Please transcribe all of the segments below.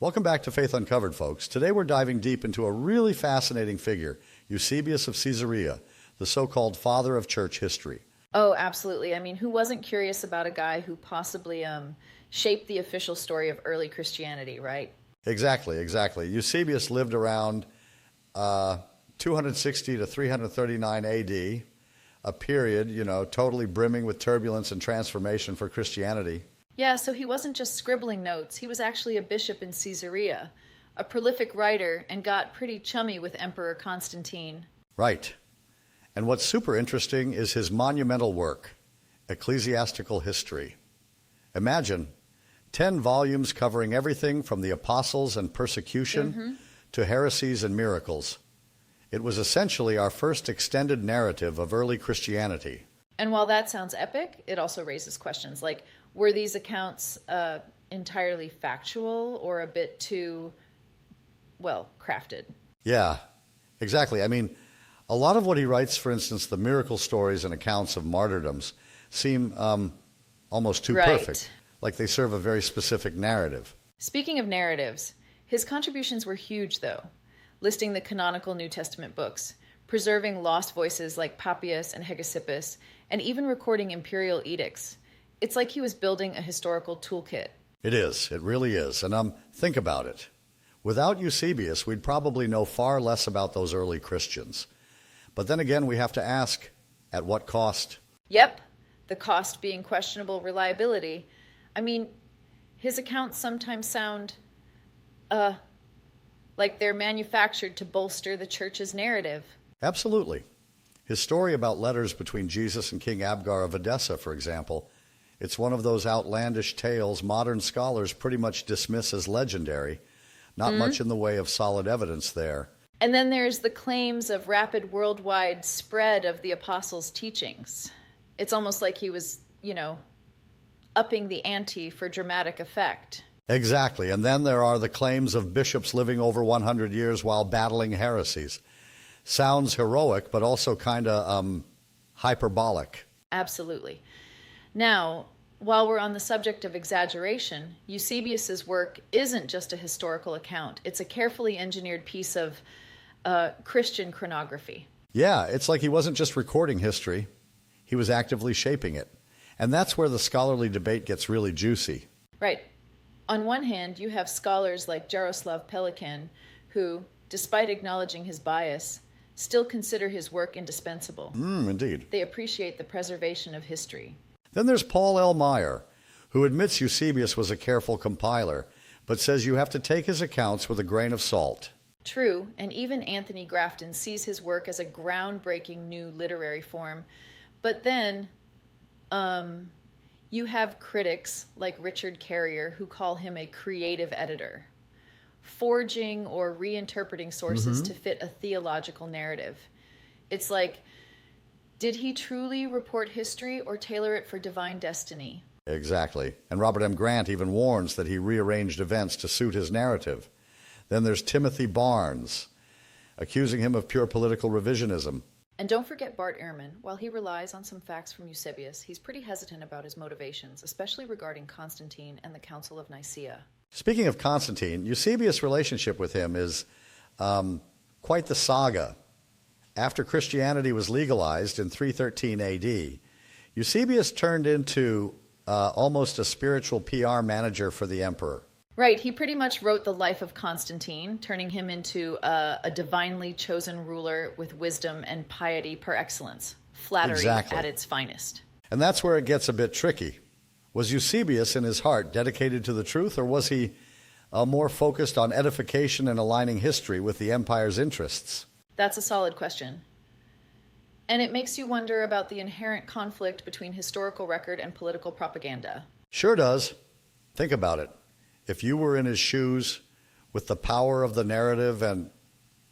Welcome back to Faith Uncovered, folks. Today we're diving deep into a really fascinating figure, Eusebius of Caesarea, the so-called father of church history. Oh, absolutely. I mean, who wasn't curious about a guy who possibly shaped the official story of early Christianity, right? Exactly. Eusebius lived around 260 to 339 AD, a period, totally brimming with turbulence and transformation for Christianity. Yeah, so he wasn't just scribbling notes. He was actually a bishop in Caesarea, a prolific writer, and got pretty chummy with Emperor Constantine. Right. And what's super interesting is his monumental work, Ecclesiastical History. Imagine 10 volumes covering everything from the apostles and persecution to heresies and miracles. It was essentially our first extended narrative of early Christianity. And while that sounds epic, it also raises questions like, were these accounts entirely factual or a bit too, crafted? Yeah, exactly. I mean, a lot of what he writes, for instance, the miracle stories and accounts of martyrdoms, seem almost too perfect, like they serve a very specific narrative. Speaking of narratives, his contributions were huge, though, listing the canonical New Testament books, preserving lost voices like Papias and Hegesippus, and even recording imperial edicts. It's like he was building a historical toolkit. It is. It really is. And think about it. Without Eusebius, we'd probably know far less about those early Christians. But then again, we have to ask, at what cost? Yep, the cost being questionable reliability. I mean, his accounts sometimes sound like they're manufactured to bolster the church's narrative. Absolutely. His story about letters between Jesus and King Abgar of Edessa, for example, it's one of those outlandish tales modern scholars pretty much dismiss as legendary. Not much in the way of solid evidence there. And then there's the claims of rapid worldwide spread of the apostles' teachings. It's almost like he was, upping the ante for dramatic effect. Exactly. And then there are the claims of bishops living over 100 years while battling heresies. Sounds heroic, but also kind of hyperbolic. Absolutely. Now, while we're on the subject of exaggeration, Eusebius's work isn't just a historical account. It's a carefully engineered piece of Christian chronography. Yeah, it's like he wasn't just recording history. He was actively shaping it. And that's where the scholarly debate gets really juicy. Right. On one hand, you have scholars like Jaroslav Pelikan who, despite acknowledging his bias, still consider his work indispensable. Indeed. They appreciate the preservation of history. Then there's Paul L. Maier, who admits Eusebius was a careful compiler, but says you have to take his accounts with a grain of salt. True, and even Anthony Grafton sees his work as a groundbreaking new literary form. But then you have critics like Richard Carrier who call him a creative editor, forging or reinterpreting sources to fit a theological narrative. It's like, did he truly report history or tailor it for divine destiny? Exactly. And Robert M. Grant even warns that he rearranged events to suit his narrative. Then there's Timothy Barnes, accusing him of pure political revisionism. And don't forget Bart Ehrman. While he relies on some facts from Eusebius, he's pretty hesitant about his motivations, especially regarding Constantine and the Council of Nicaea. Speaking of Constantine, Eusebius' relationship with him is quite the saga. After Christianity was legalized in 313 AD, Eusebius turned into almost a spiritual PR manager for the emperor. Right, he pretty much wrote the life of Constantine, turning him into a divinely chosen ruler with wisdom and piety per excellence. Flattery at its finest. And that's where it gets a bit tricky. Was Eusebius in his heart dedicated to the truth, or was he more focused on edification and aligning history with the empire's interests? That's a solid question. And it makes you wonder about the inherent conflict between historical record and political propaganda. Sure does. Think about it. If you were in his shoes with the power of the narrative and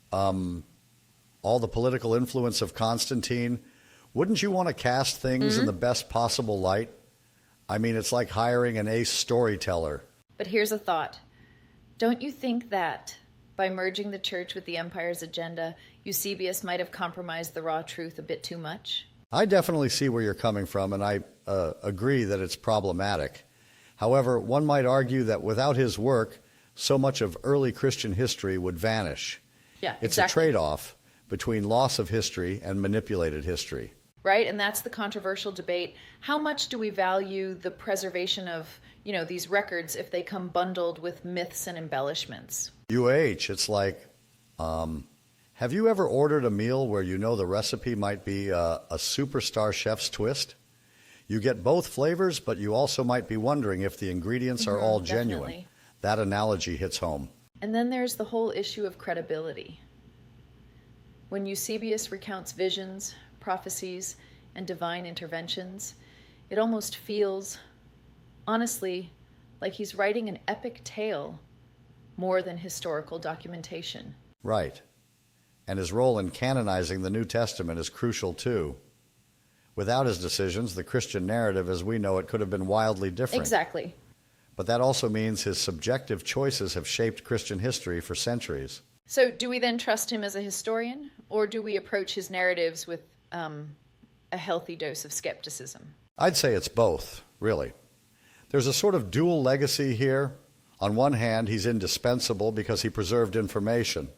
all the political influence of Constantine, wouldn't you want to cast things in the best possible light? I mean, it's like hiring an ace storyteller. But here's a thought. Don't you think that by merging the church with the empire's agenda, Eusebius might have compromised the raw truth a bit too much? I definitely see where you're coming from, and I agree that it's problematic. However, one might argue that without his work, so much of early Christian history would vanish. Yeah, It's exactly. a trade-off between loss of history and manipulated history. Right? And that's the controversial debate. How much do we value the preservation of, these records if they come bundled with myths and embellishments? It's like, have you ever ordered a meal where you know the recipe might be a superstar chef's twist? You get both flavors, but you also might be wondering if the ingredients are all genuine. Definitely. That analogy hits home. And then there's the whole issue of credibility. When Eusebius recounts visions, prophecies, and divine interventions, it almost feels, honestly, like he's writing an epic tale more than historical documentation. Right. And his role in canonizing the New Testament is crucial too. Without his decisions, the Christian narrative as we know it could have been wildly different. Exactly. But that also means his subjective choices have shaped Christian history for centuries. So do we then trust him as a historian, or do we approach his narratives with a healthy dose of skepticism? I'd say it's both, really. There's a sort of dual legacy here. On one hand, he's indispensable because he preserved information.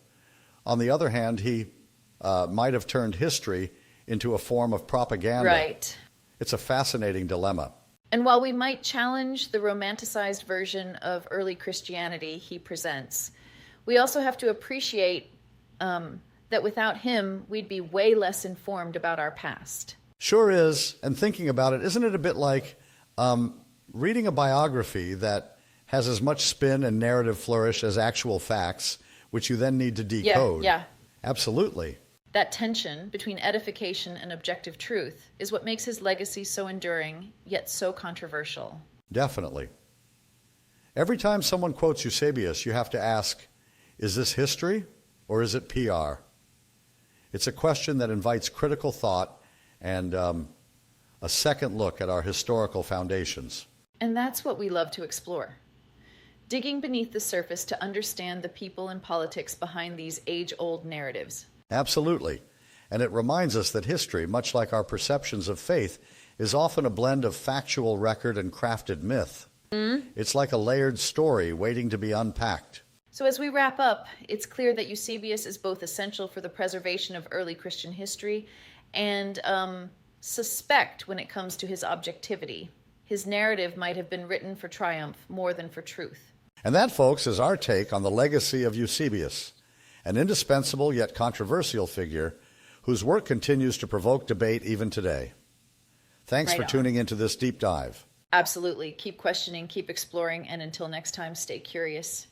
On the other hand, he might have turned history into a form of propaganda. Right. It's a fascinating dilemma. And while we might challenge the romanticized version of early Christianity he presents, we also have to appreciate that without him, we'd be way less informed about our past. Sure is, and thinking about it, isn't it a bit like reading a biography that has as much spin and narrative flourish as actual facts, which you then need to decode? Yeah. Absolutely. That tension between edification and objective truth is what makes his legacy so enduring, yet so controversial. Definitely. Every time someone quotes Eusebius, you have to ask, is this history or is it PR? It's a question that invites critical thought and a second look at our historical foundations. And that's what we love to explore. Digging beneath the surface to understand the people and politics behind these age-old narratives. Absolutely. And it reminds us that history, much like our perceptions of faith, is often a blend of factual record and crafted myth. It's like a layered story waiting to be unpacked. So as we wrap up, it's clear that Eusebius is both essential for the preservation of early Christian history and suspect when it comes to his objectivity. His narrative might have been written for triumph more than for truth. And that, folks, is our take on the legacy of Eusebius, an indispensable yet controversial figure whose work continues to provoke debate even today. Thanks for tuning into this deep dive. Absolutely. Keep questioning, keep exploring, and until next time, stay curious.